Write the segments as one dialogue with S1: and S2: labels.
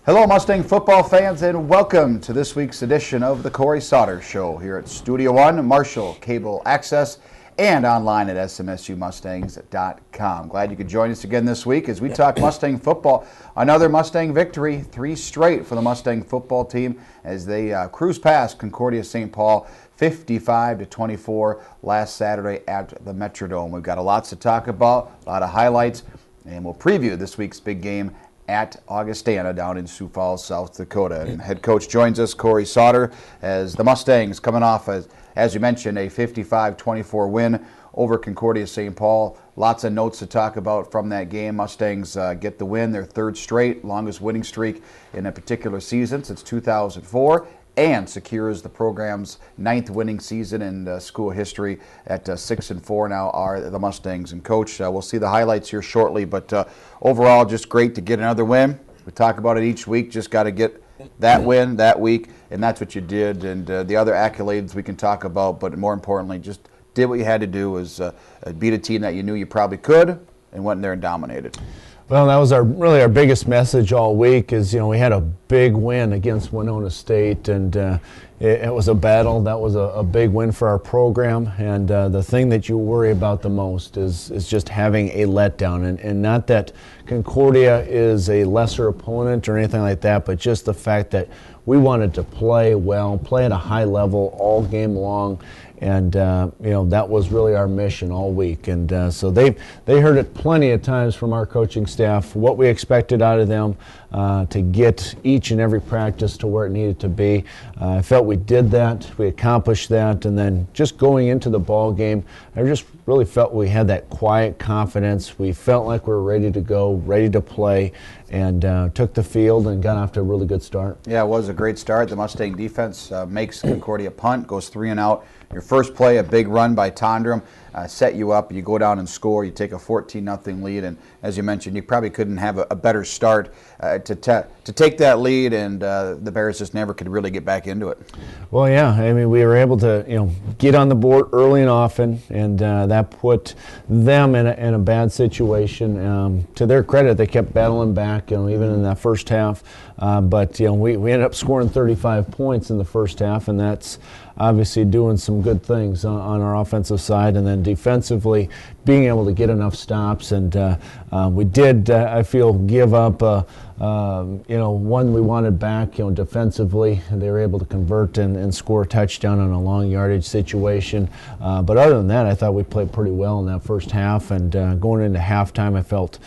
S1: Hello, Mustang football fans, and welcome to this week's edition of the Cory Sauter Show here at Studio One, Marshall Cable Access, and online at SMSUmustangs.com. Glad you could join us again this week as we talk Mustang football. Another Mustang victory, 3 straight for the Mustang football team as they cruise past Concordia St. Paul 55-24 last Saturday at the Metrodome. We've got lots to talk about, a lot of highlights, and we'll preview this week's big game at Augustana down in Sioux Falls, South Dakota. And head coach joins us, Cory Sauter, as the Mustangs coming off, as you mentioned, a 55-24 win over Concordia St. Paul. Lots of notes to talk about from that game. Mustangs get the win, their 3rd straight, longest winning streak in a particular season since 2004, and secures the program's 9th winning season in school history at 6-4 now are the Mustangs. And Coach, we'll see the highlights here shortly, but overall just great to get another win. We talk about it each week, just got to get that win that week, and that's what you did. And the other accolades we can talk about, but more importantly, just did what you had to do, was beat a team that you knew you probably could and went in there and dominated.
S2: Well, that was really our biggest message all week is, we had a big win against Winona State, and it was a battle. That was a big win for our program, and the thing that you worry about the most is just having a letdown, and not that Concordia is a lesser opponent or anything like that, but just the fact that we wanted to play well, play at a high level all game long. And that was really our mission all week, and so they heard it plenty of times from our coaching staff what we expected out of them to get each and every practice to where it needed to be. I felt we did that, we accomplished that, and then just going into the ball game, I just really felt we had that quiet confidence. We felt like we were ready to go, ready to play, and took the field and got off to a really good start.
S1: Yeah, it was a great start. The Mustang defense makes Concordia punt, goes 3 and out. Your first play, a big run by Tondrum, set you up. You go down and score. You take a 14-0 lead, and as you mentioned, you probably couldn't have a better start to take that lead, and the Bears just never could really get back into it.
S2: Well, yeah, I mean, we were able to get on the board early and often, and that put them in a bad situation. To their credit, they kept battling back, even in that first half. But we ended up scoring 35 points in the first half, and that's obviously doing some good things on our offensive side, and then defensively being able to get enough stops. And we did, I feel, give up one we wanted back, defensively. They were able to convert and score a touchdown on a long yardage situation. But other than that, I thought we played pretty well in that first half, and going into halftime, I felt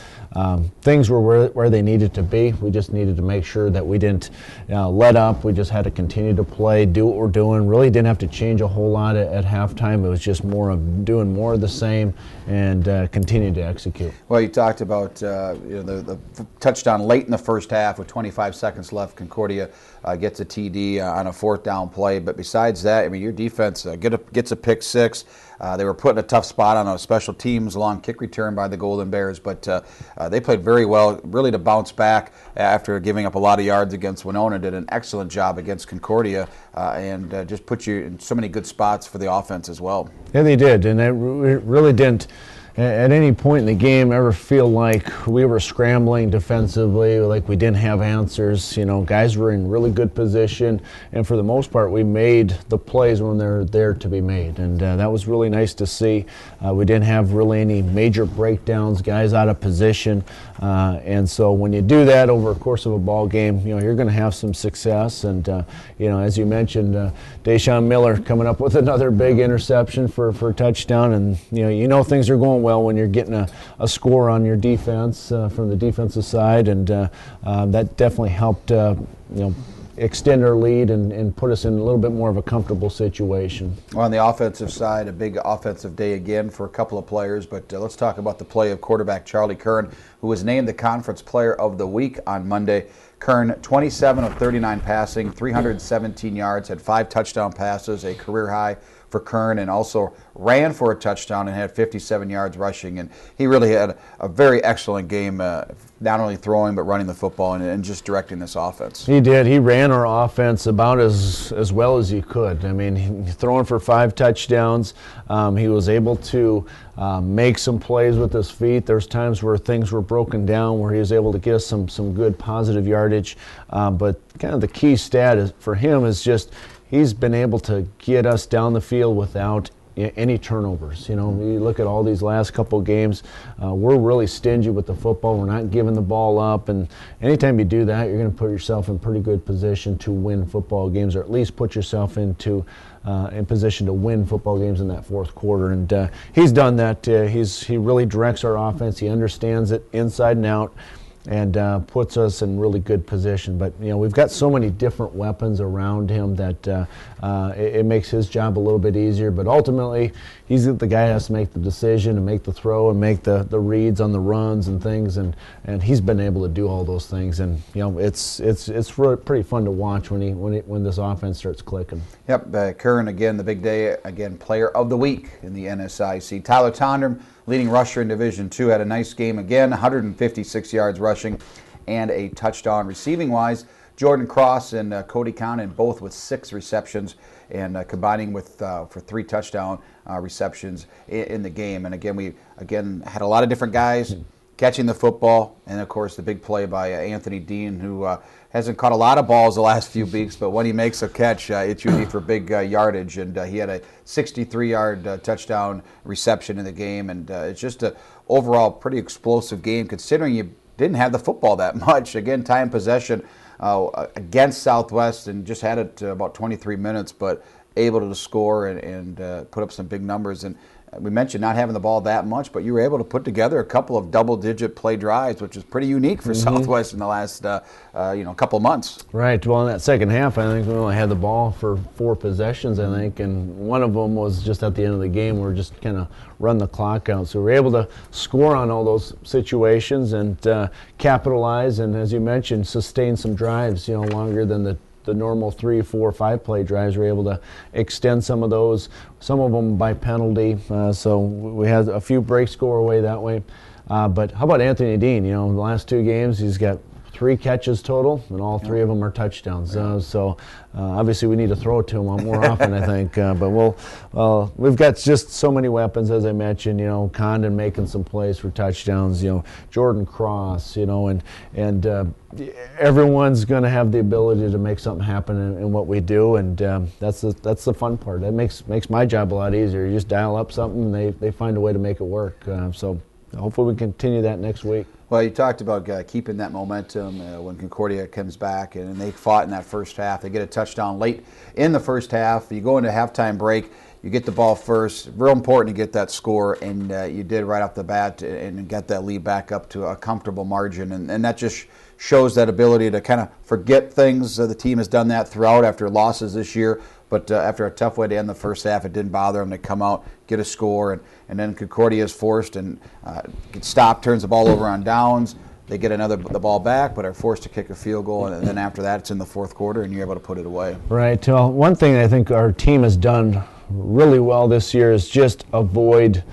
S2: things were where they needed to be. We just needed to make sure that we didn't let up. We just had to continue to play, do what we're doing. Really didn't have to change a whole lot at halftime. It was just more of doing more of the same and continue to execute.
S1: Well, you talked about the touchdown late in the first half with 25 seconds left. Concordia gets a TD on a 4th down play. But besides that, I mean, your defense gets a pick 6. They were put in a tough spot on a special teams long kick return by the Golden Bears, but they played very well, really to bounce back after giving up a lot of yards against Winona. Did an excellent job against Concordia and just put you in so many good spots for the offense as well.
S2: Yeah, they did, and it really didn't at any point in the game ever feel like we were scrambling defensively, like we didn't have answers. Guys were in really good position, and for the most part, we made the plays when they're there to be made, and that was really nice to see. We didn't have really any major breakdowns, guys out of position, and so when you do that over a course of a ball game, you're going to have some success. And as you mentioned, Deshaun Miller coming up with another big interception for a touchdown, and things are going well when you're getting a score on your defense from the defensive side, and that definitely helped extend our lead and put us in a little bit more of a comfortable situation.
S1: Well, on the offensive side, a big offensive day again for a couple of players, but let's talk about the play of quarterback Charlie Kern, who was named the Conference Player of the Week on Monday. Kern, 27 of 39 passing, 317 yards, had 5 touchdown passes, a career high for Kern, and also ran for a touchdown and had 57 yards rushing. And he really had a very excellent game, not only throwing but running the football and just directing this offense.
S2: He did. He ran our offense about as well as he could. I mean, throwing for 5 touchdowns. He was able to make some plays with his feet. There's times where things were broken down where he was able to get us some good positive yardage. But kind of the key stat for him is just he's been able to get us down the field without any turnovers. You look at all these last couple games, we're really stingy with the football. We're not giving the ball up, and anytime you do that, you're going to put yourself in pretty good position to win football games, or at least put yourself in position to win football games in that fourth quarter. And he's done that. He really directs our offense. He understands it inside and out, and puts us in really good position. But we've got so many different weapons around him that it makes his job a little bit easier. But ultimately, he's the guy that has to make the decision and make the throw and make the reads on the runs and things. And he's been able to do all those things. And it's really pretty fun to watch when this offense starts clicking.
S1: Yep, Curran again, the big day again, Player of the Week in the NSIC. Tyler Tondrum, leading rusher in Division II, had a nice game again, 156 yards rushing and a touchdown receiving-wise. Jordan Cross and Cody Conn, both with 6 receptions and combining with for 3 touchdown receptions in the game. And again, we had a lot of different guys catching the football, and of course the big play by Anthony Dean, who hasn't caught a lot of balls the last few weeks, but when he makes a catch, it's usually for big yardage. And he had a 63-yard touchdown reception in the game, and it's just an overall pretty explosive game considering you didn't have the football that much. Again, time possession against Southwest, and just had it about 23 minutes, but able to score and put up some big numbers. And we mentioned not having the ball that much, but you were able to put together a couple of double-digit play drives, which is pretty unique for Southwest in the last couple of months.
S2: Right. Well, in that second half, I think we only had the ball for 4 possessions, I think, and one of them was just at the end of the game. We were just kind of run the clock out. So we were able to score on all those situations and capitalize, and as you mentioned, sustain some drives, longer than the normal 3, 4, 5 play drives. We're able to extend some of those, some of them by penalty. So we had a few breaks go our way that way. But how about Anthony Dean? In the last 2 games, he's got 3 catches total, and all 3 of them are touchdowns. So obviously we need to throw it to him more often, I think. But we've got just so many weapons, as I mentioned. Condon making some plays for touchdowns. Jordan Cross. And everyone's going to have the ability to make something happen in what we do, and that's the fun part. That makes my job a lot easier. You just dial up something, and they find a way to make it work. So hopefully we continue that next week.
S1: Well, you talked about keeping that momentum when Concordia comes back, and they fought in that first half. They get a touchdown late in the first half. You go into halftime break, you get the ball first. Real important to get that score, and you did right off the bat and get that lead back up to a comfortable margin. And that just shows that ability to kind of forget things. The team has done that throughout after losses this year. But after a tough way to end the first half, it didn't bother them to come out, get a score, and then Concordia is forced and gets stopped, turns the ball over on downs. They get the ball back, but are forced to kick a field goal, and then after that, it's in the fourth quarter, and you're able to put it away.
S2: Right. Well, one thing I think our team has done really well this year is just avoid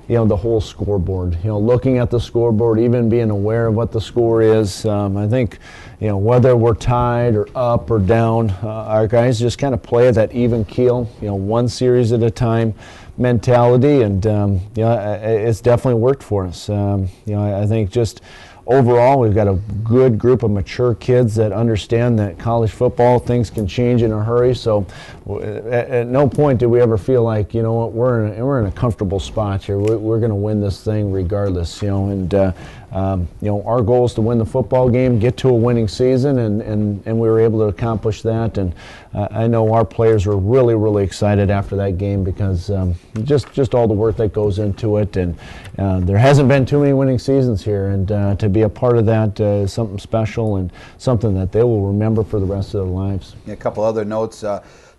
S2: the whole scoreboard. Looking at the scoreboard, even being aware of what the score is. I think, whether we're tied or up or down, our guys just kind of play at that even keel, one series at a time mentality, and it's definitely worked for us. I think just overall, we've got a good group of mature kids that understand that college football, things can change in a hurry. So at no point did we ever feel like, we're in a comfortable spot here. We're going to win this thing regardless, our goal is to win the football game, get to a winning season, and we were able to accomplish that. And I know our players were really, really excited after that game because just all the work that goes into it. And there hasn't been too many winning seasons here, and to be a part of that is something special and something that they will remember for the rest of their lives.
S1: Yeah, a couple other notes.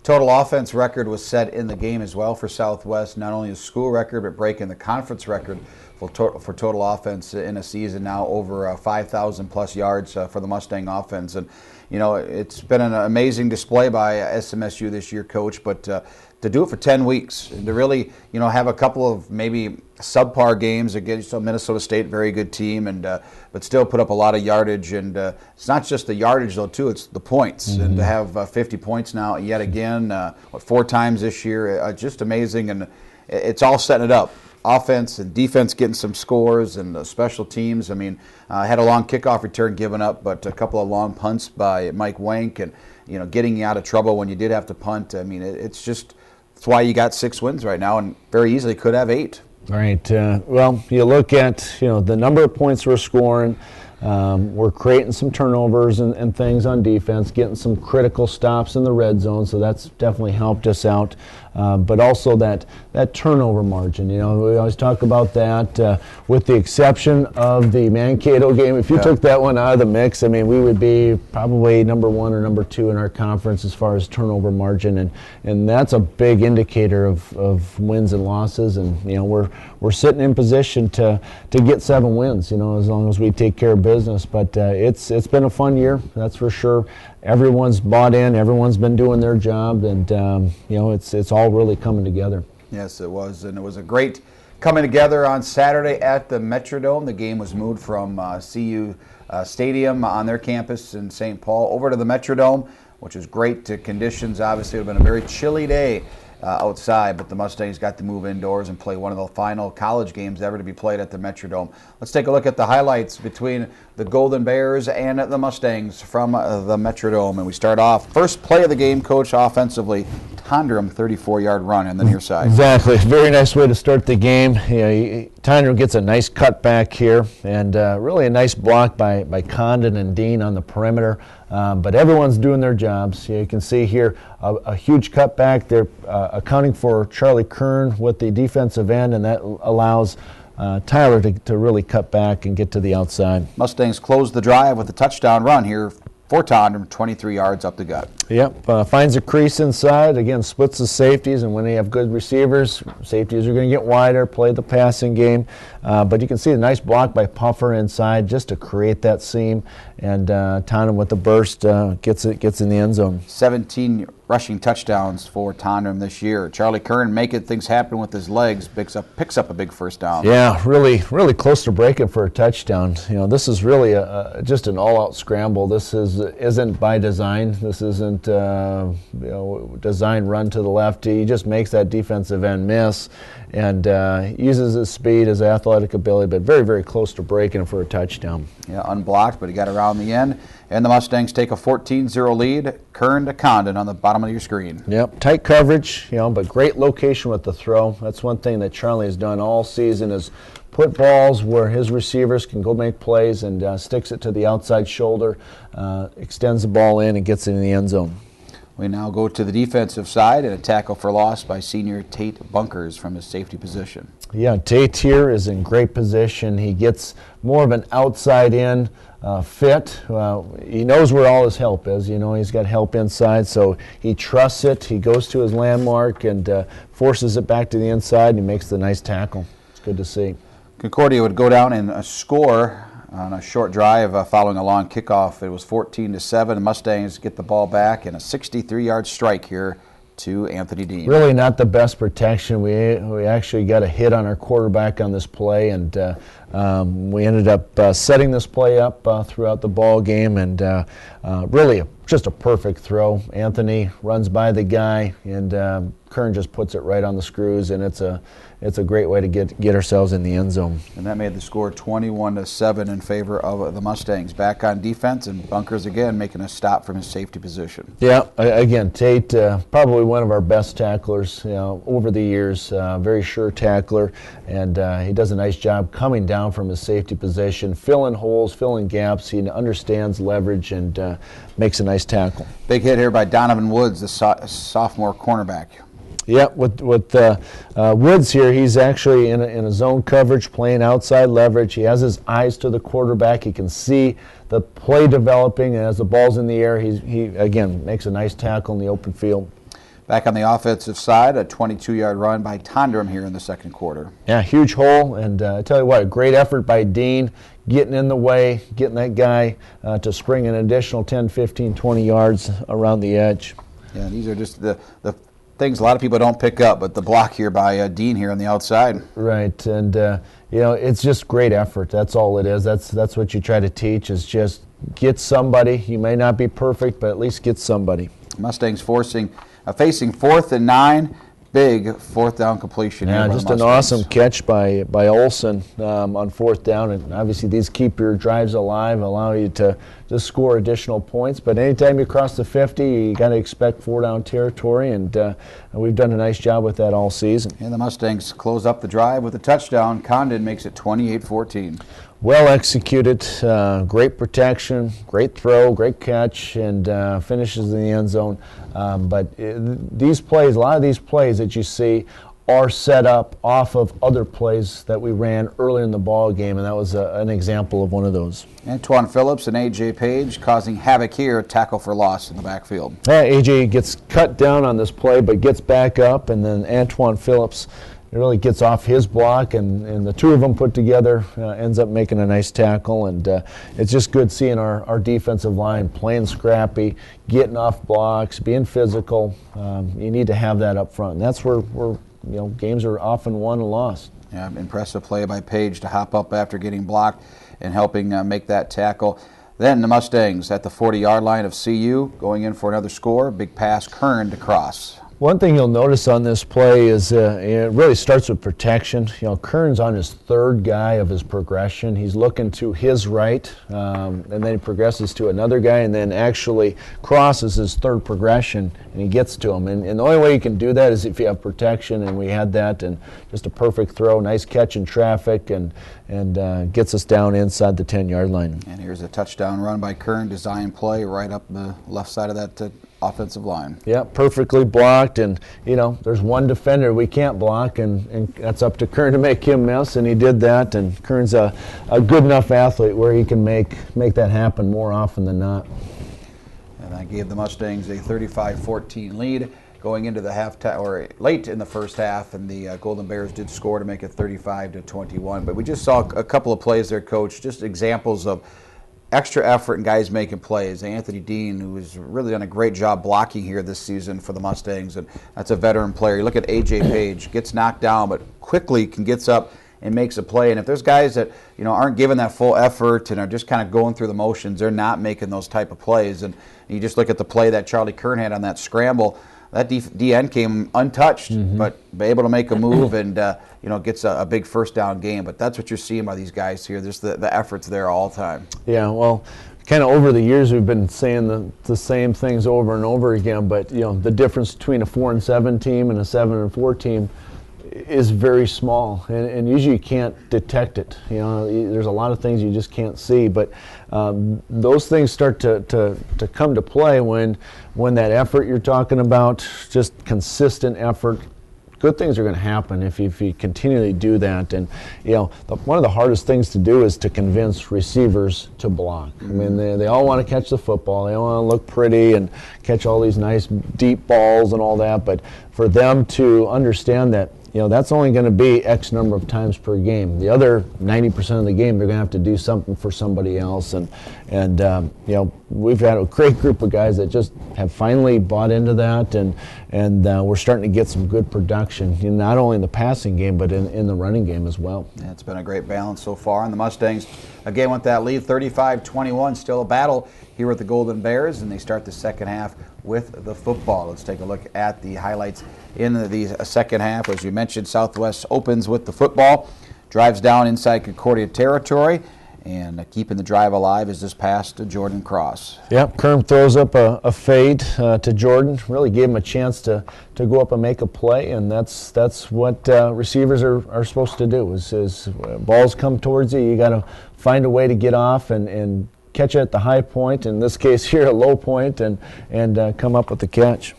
S1: Total offense record was set in the game as well for Southwest. Not only a school record, but breaking the conference record for total offense in a season now, over 5,000 plus yards for the Mustang offense. And it's been an amazing display by SMSU this year, Coach, but to do it for 10 weeks and to really have a couple of maybe subpar games against Minnesota State, very good team, and but still put up a lot of yardage. And it's not just the yardage though, too, it's the points. And to have 50 points now yet again, 4 times this year, just amazing. And it's all setting it up. Offense and defense getting some scores, and the special teams. I mean, had a long kickoff return given up, but a couple of long punts by Mike Wank, and getting you out of trouble when you did have to punt. I mean, it's why you got 6 wins right now, and very easily could have 8.
S2: Right. Well, you look at the number of points we're scoring. We're creating some turnovers and things on defense, getting some critical stops in the red zone, so that's definitely helped us out. But also that turnover margin, we always talk about that. With the exception of the Mankato game, if you took that one out of the mix, I mean, we would be probably number 1 or number 2 in our conference as far as turnover margin, and that's a big indicator of wins and losses. And we're sitting in position to get 7 wins, as long as we take care of business. But it's been a fun year, that's for sure. Everyone's bought in, everyone's been doing their job, and it's all really coming together.
S1: Yes, it was, and it was a great coming together on Saturday at the Metrodome. The game was moved from CU Stadium on their campus in St. Paul over to the Metrodome, which is great. Conditions obviously have been a very chilly day outside, but the Mustangs got to move indoors and play one of the final college games ever to be played at the Metrodome. Let's take a look at the highlights between the Golden Bears and the Mustangs from the Metrodome. And we start off, first play of the game, Coach, offensively, Tondrum 34-yard run on the near side.
S2: Exactly. Very nice way to start the game. Tondrum gets a nice cutback here, and really a nice block by Condon and Dean on the perimeter. But everyone's doing their jobs. You can see here a huge cutback. They're accounting for Charlie Kern with the defensive end, and that allows Tyler to really cut back and get to the outside.
S1: Mustangs close the drive with a touchdown run here for Tondrum, 23 yards up the gut.
S2: Yep, finds a crease inside, again splits the safeties, and when they have good receivers, safeties are going to get wider, play the passing game. But you can see a nice block by Puffer inside just to create that seam, and Tondrum with the burst gets in the end zone.
S1: 17 rushing touchdowns for Tondrum this year. Charlie Kern making things happen with his legs, picks up a big first down.
S2: Yeah, really close to breaking for a touchdown. This is really just an all-out scramble. This isn't by design. This isn't design run to the left. He just makes that defensive end miss, and uses his speed, his athletic ability, but very, very close to breaking for a touchdown.
S1: Yeah, unblocked, but he got around the end. And the Mustangs take a 14-0 lead. Kern to Condon on the bottom of your screen.
S2: Yep, tight coverage, but great location with the throw. That's one thing that Charlie has done all season, is put balls where his receivers can go make plays, and sticks it to the outside shoulder, extends the ball in, and gets it in the end zone.
S1: We now go to the defensive side, and a tackle for loss by senior Tate Bunkers from his safety position.
S2: Yeah, Tate here is in great position. He gets more of an outside-in fit. He knows where all his help is. He's got help inside, so he trusts it. He goes to his landmark and forces it back to the inside, and he makes the nice tackle. It's good to see.
S1: Concordia would go down and score on a short drive following a long kickoff. It was 14-7. Mustangs get the ball back, and a 63-yard strike here to Anthony Dean.
S2: Really not the best protection. We actually got a hit on our quarterback on this play, and we ended up setting this play up throughout the ball game, and really just a perfect throw. Anthony runs by the guy, and Kern just puts it right on the screws, and it's a great way to get ourselves in the end zone.
S1: And that made the score 21-7 in favor of the Mustangs. Back on defense, and Bunkers again making a stop from his safety position.
S2: Yeah, again, Tate, probably one of our best tacklers over the years. Very sure tackler, and he does a nice job coming down from his safety position, filling holes, filling gaps. He understands leverage and makes a nice tackle.
S1: Big hit here by Donovan Woods, the sophomore cornerback.
S2: Yeah, with Woods here, he's actually in a zone coverage, playing outside leverage. He has his eyes to the quarterback. He can see the play developing, and as the ball's in the air, he again makes a nice tackle in the open field.
S1: Back on the offensive side, a 22-yard run by Tondrum here in the second quarter.
S2: Yeah, huge hole, and I tell you what, a great effort by Dean, getting in the way, getting that guy to spring an additional 10, 15, 20 yards around the edge.
S1: Yeah, these are just the things a lot of people don't pick up, but the block here by Dean here on the outside.
S2: Right, and it's just great effort. That's all it is. That's what you try to teach, is just get somebody. You may not be perfect, but at least get somebody.
S1: Mustangs facing 4th and 9. big fourth down completion.
S2: Yeah, just an awesome catch by Olsen on fourth down. And obviously these keep your drives alive, allow you to just score additional points. But anytime you cross the 50, you got to expect four-down territory, and we've done a nice job with that all season.
S1: And the Mustangs close up the drive with a touchdown. Condon makes it 28-14.
S2: Well executed, great protection, great throw, great catch, and finishes in the end zone. But these plays, a lot of these plays that you see are set up off of other plays that we ran earlier in the ball game, and that was an example of one of those.
S1: Antoine Phillips and A.J. Page causing havoc here, tackle for loss in the backfield.
S2: A.J. gets cut down on this play, but gets back up, and then Antoine Phillips really gets off his block, and the two of them put together ends up making a nice tackle. And it's just good seeing our defensive line playing scrappy, getting off blocks, being physical. You need to have that up front, and that's where games are often won and lost.
S1: Yeah, impressive play by Page to hop up after getting blocked and helping make that tackle. Then the Mustangs at the 40-yard line of CU going in for another score. Big pass, Kern to cross.
S2: One thing you'll notice on this play is it really starts with protection. Kern's on his third guy of his progression. He's looking to his right, and then he progresses to another guy, and then actually crosses his third progression, and he gets to him. And the only way you can do that is if you have protection, and we had that, and just a perfect throw, nice catch in traffic, and gets us down inside the 10-yard line.
S1: And here's a touchdown run by Kern, design play right up the left side of that offensive line.
S2: Yeah, perfectly blocked, and there's one defender we can't block, and that's up to Kern to make him miss, and he did that. And Kern's a good enough athlete where he can make that happen more often than not.
S1: And that gave the Mustangs a 35-14 lead going into the halftime, or late in the first half, and the Golden Bears did score to make it 35-21. But we just saw a couple of plays there, Coach, just examples of extra effort and guys making plays. Anthony Dean, who has really done a great job blocking here this season for the Mustangs, and that's a veteran player. You look at A.J. Page, gets knocked down, but quickly gets up and makes a play. And if there's guys that aren't giving that full effort and are just kind of going through the motions, they're not making those type of plays. And you just look at the play that Charlie Kern had on that scramble. That DN came untouched, but able to make a move and gets a big first down game. But that's what you're seeing by these guys here. There's the effort's there all the time.
S2: Yeah, well, kind of over the years we've been saying the same things over and over again. But the difference between a 4-7 team and a 7-4 team is very small, and usually you can't detect it. There's a lot of things you just can't see, but those things start to come to play when that effort you're talking about, just consistent effort. Good things are going to happen if you continually do that. And one of the hardest things to do is to convince receivers to block. I mean, they all want to catch the football. They all want to look pretty and catch all these nice deep balls and all that. But for them to understand that that's only going to be X number of times per game. The other 90% of the game, they're going to have to do something for somebody else. And we've had a great group of guys that just have finally bought into that, and we're starting to get some good production, not only in the passing game, but in the running game as well.
S1: Yeah, it's been a great balance so far. And the Mustangs, again, with that lead, 35-21, still a battle here with the Golden Bears, and they start the second half with the football. Let's take a look at the highlights in the second half. As you mentioned, Southwest opens with the football, drives down inside Concordia territory, and keeping the drive alive is this pass to Jordan Cross.
S2: Yep, Kern throws up a fade to Jordan. Really gave him a chance to go up and make a play, and that's what receivers are supposed to do. Is balls come towards you, you got to find a way to get off and catch it at the high point, in this case here a low point, and come up with the catch.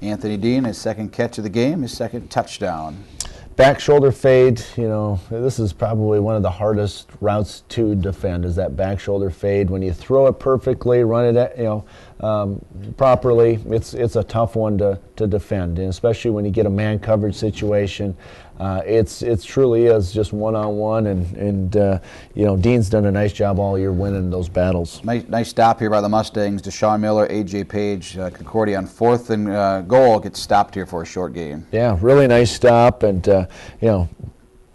S1: Anthony Dean, his second catch of the game, his second touchdown.
S2: Back shoulder fade, this is probably one of the hardest routes to defend, is that back shoulder fade. When you throw it perfectly, run it properly, it's a tough one to defend, and especially when you get a man coverage situation. It truly is just one-on-one, and Dean's done a nice job all year winning those battles.
S1: Nice stop here by the Mustangs. Deshaun Miller, A.J. Page, Concordia on 4th and goal gets stopped here for a short gain.
S2: Yeah, really nice stop, and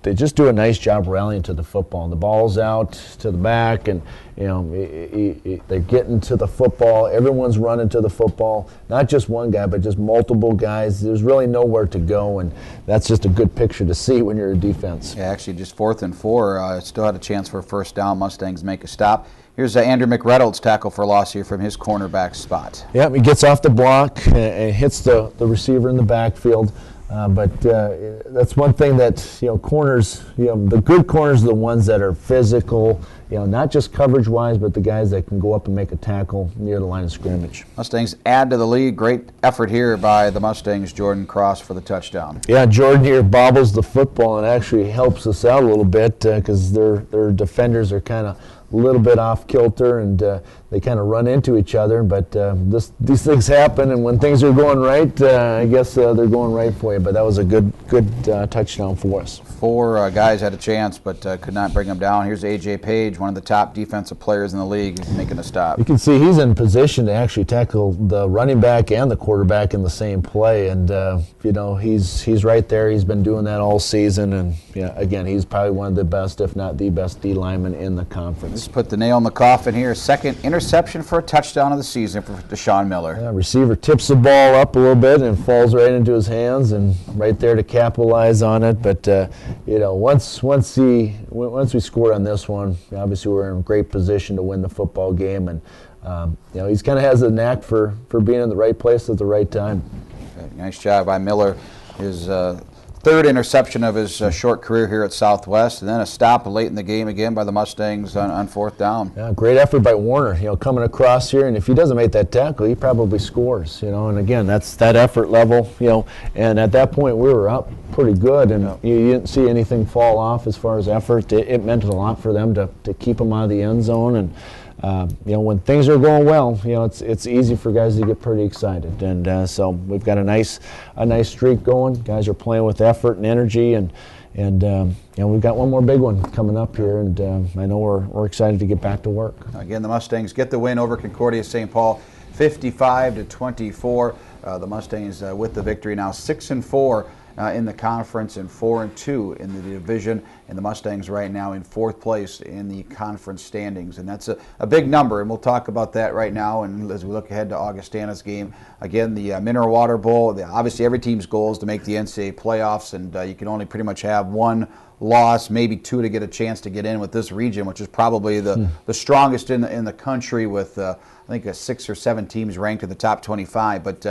S2: they just do a nice job rallying to the football. And the ball's out to the back, and they're getting to the football. Everyone's running to the football. Not just one guy, but just multiple guys. There's really nowhere to go, and that's just a good picture to see when you're a defense.
S1: Yeah, actually, just 4th and 4. Still had a chance for a first down. Mustangs make a stop. Here's Andrew McReynolds' tackle for loss here from his cornerback spot.
S2: Yeah, he gets off the block and hits the receiver in the backfield. But that's one thing that, corners, the good corners are the ones that are physical, not just coverage-wise, but the guys that can go up and make a tackle near the line of scrimmage.
S1: Mustangs add to the lead. Great effort here by the Mustangs. Jordan Cross for the touchdown.
S2: Yeah, Jordan here bobbles the football and actually helps us out a little bit because their defenders are kind of a little bit off kilter, and they kind of run into each other. But these things happen, and when things are going right, I guess they're going right for you. But that was a good touchdown for us.
S1: 4 guys had a chance, but could not bring them down. Here's A.J. Page, one of the top defensive players in the league, making a stop.
S2: You can see he's in position to actually tackle the running back and the quarterback in the same play, and he's right there. He's been doing that all season, and again, he's probably one of the best, if not the best, D lineman in the conference.
S1: Let's put the nail in the coffin here. Second interception for a touchdown of the season for Deshaun Miller.
S2: Yeah, receiver tips the ball up a little bit and falls right into his hands, and right there to capitalize on it. But once we scored on this one, obviously we're in a great position to win the football game, and he's kind of has a knack for being in the right place at the right time.
S1: Okay, nice job by Miller. His 3rd interception of his short career here at Southwest, and then a stop late in the game again by the Mustangs on 4th down.
S2: Yeah, great effort by Warner, coming across here, and if he doesn't make that tackle, he probably scores, and again, that's that effort level, and at that point we were up pretty good, and you didn't see anything fall off as far as effort. It meant a lot for them to keep him out of the end zone, and when things are going well, it's easy for guys to get pretty excited, and so we've got a nice streak going. Guys are playing with effort and energy, and we've got one more big one coming up here, and I know we're excited to get back to work.
S1: Again, the Mustangs get the win over Concordia St. Paul, 55-24. The Mustangs with the victory now 6-4. In the conference and 4-2 in the division, and the Mustangs right now in 4th place in the conference standings, and that's a big number, and we'll talk about that right now. And as we look ahead to Augustana's game, again, the Mineral Water Bowl, obviously every team's goal is to make the NCAA playoffs, and you can only pretty much have 1 loss, maybe 2 to get a chance to get in with this region, which is probably the strongest in the country, with I think 6 or 7 teams ranked in the top 25, but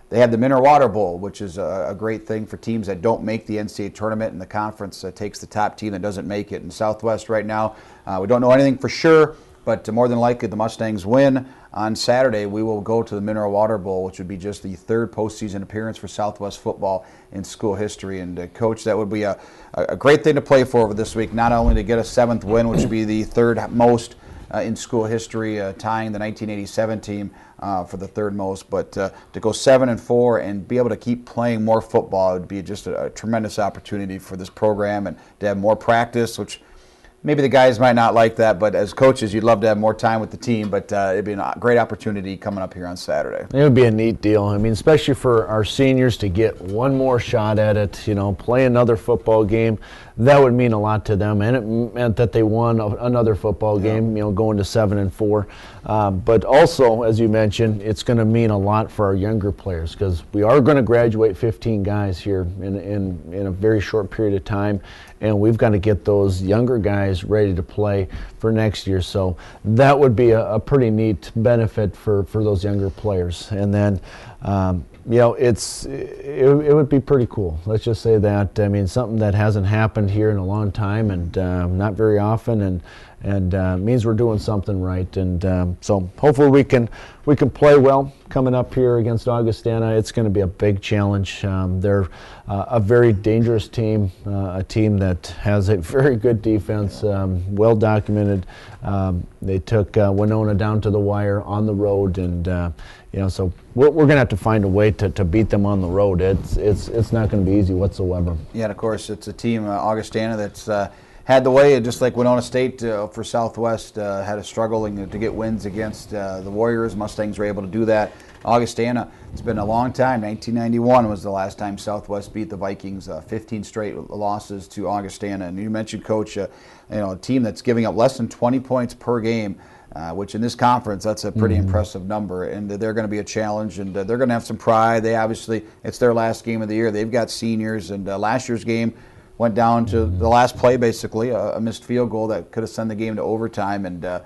S1: they have the Mineral Water Bowl, which is a great thing for teams that don't make the NCAA tournament, and the conference takes the top team that doesn't make it. In Southwest right now, we don't know anything for sure, but more than likely the Mustangs win. On Saturday, we will go to the Mineral Water Bowl, which would be just the 3rd postseason appearance for Southwest football in school history. And Coach, that would be a great thing to play for this week, not only to get a 7th win, which would be the 3rd most in school history, tying the 1987 team for the 3rd most, but to go 7-4 and be able to keep playing more football would be just a tremendous opportunity for this program, and to have more practice, which maybe the guys might not like that, but as coaches, you'd love to have more time with the team. But it'd be a great opportunity coming up here on Saturday.
S2: It would be a neat deal. I mean, especially for our seniors to get one more shot at it, play another football game. That would mean a lot to them, and it meant that they won another football game, going to 7-4. But also, as you mentioned, it's going to mean a lot for our younger players, because we are going to graduate 15 guys here in a very short period of time, and we've got to get those younger guys ready to play for next year. So that would be a pretty neat benefit for those younger players. And then it would be pretty cool. Let's just say that. I mean, something that hasn't happened here in a long time, and not very often, and means we're doing something right. And so hopefully we can play well coming up here against Augustana. It's going to be a big challenge. They're a very dangerous team, a team that has a very good defense, well documented. They took Winona down to the wire on the road, and so we're going to have to find a way to beat them on the road. It's not going to be easy whatsoever.
S1: Yeah, and of course it's a team, Augustana, that's had the way, just like Winona State for Southwest, had a struggling to get wins against the Warriors. Mustangs were able to do that Augustana, it's been a long time. 1991 was the last time Southwest beat the Vikings. 15 straight losses to Augustana. And you mentioned, Coach, a team that's giving up less than 20 points per game, which in this conference, that's a pretty impressive number. And they're going to be a challenge, and they're going to have some pride. They obviously, it's their last game of the year. They've got seniors, and last year's game went down to the last play, basically, a missed field goal that could have sent the game to overtime. And,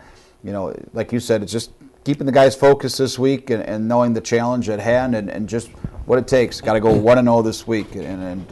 S1: like you said, it's just keeping the guys focused this week and knowing the challenge at hand and just what it takes. Got to go 1-0 this week and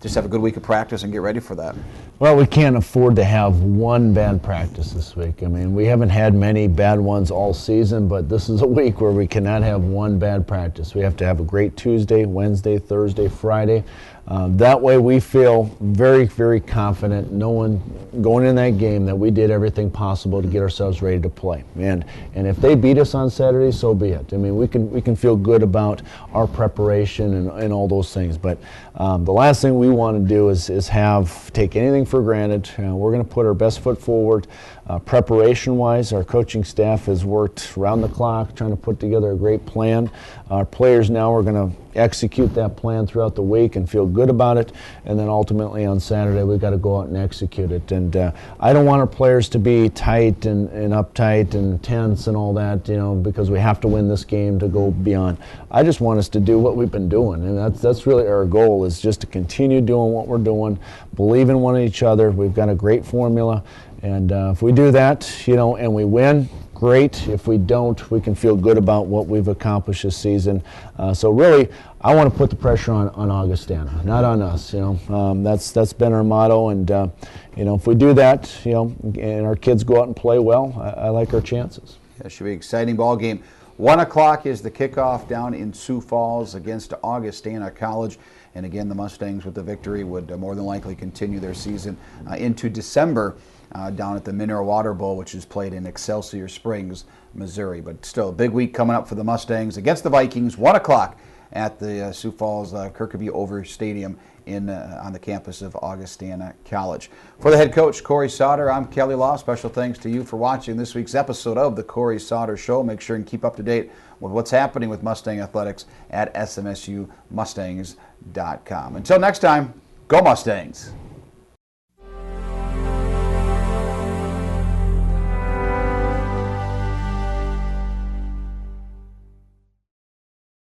S1: just have a good week of practice and get ready for that.
S2: Well, we can't afford to have one bad practice this week. I mean, we haven't had many bad ones all season, but this is a week where we cannot have one bad practice. We have to have a great Tuesday, Wednesday, Thursday, Friday. That way we feel very, very confident knowing going in that game that we did everything possible to get ourselves ready to play. And if they beat us on Saturday, so be it. I mean, we can feel good about our preparation and all those things. But the last thing we want to do is take anything for granted. We're going to put our best foot forward. Preparation-wise, our coaching staff has worked around the clock trying to put together a great plan. Our players now are going to execute that plan throughout the week and feel good about it, and then ultimately on Saturday we've got to go out and execute it. And I don't want our players to be tight and uptight and tense and all that, because we have to win this game to go beyond. I just want us to do what we've been doing, and that's really our goal, is just to continue doing what we're doing, believe in one each other. We've got a great formula, and if we do that, and we win, great. If we don't, we can feel good about what we've accomplished this season. So really, I want to put the pressure on Augustana, not on us. That's been our motto, and if we do that, and our kids go out and play well, I like our chances.
S1: It should be an exciting ball game. 1 o'clock is the kickoff down in Sioux Falls against Augustana College. And again, the Mustangs with the victory would more than likely continue their season into December down at the Mineral Water Bowl, which is played in Excelsior Springs, Missouri. But still, a big week coming up for the Mustangs against the Vikings, 1 o'clock at the Sioux Falls Kirkby Over Stadium on the campus of Augustana College. For the head coach, Cory Sauter, I'm Kelly Law. Special thanks to you for watching this week's episode of the Cory Sauter Show. Make sure and keep up to date with what's happening with Mustang Athletics at SMSUmustangs.com. Until next time, go Mustangs!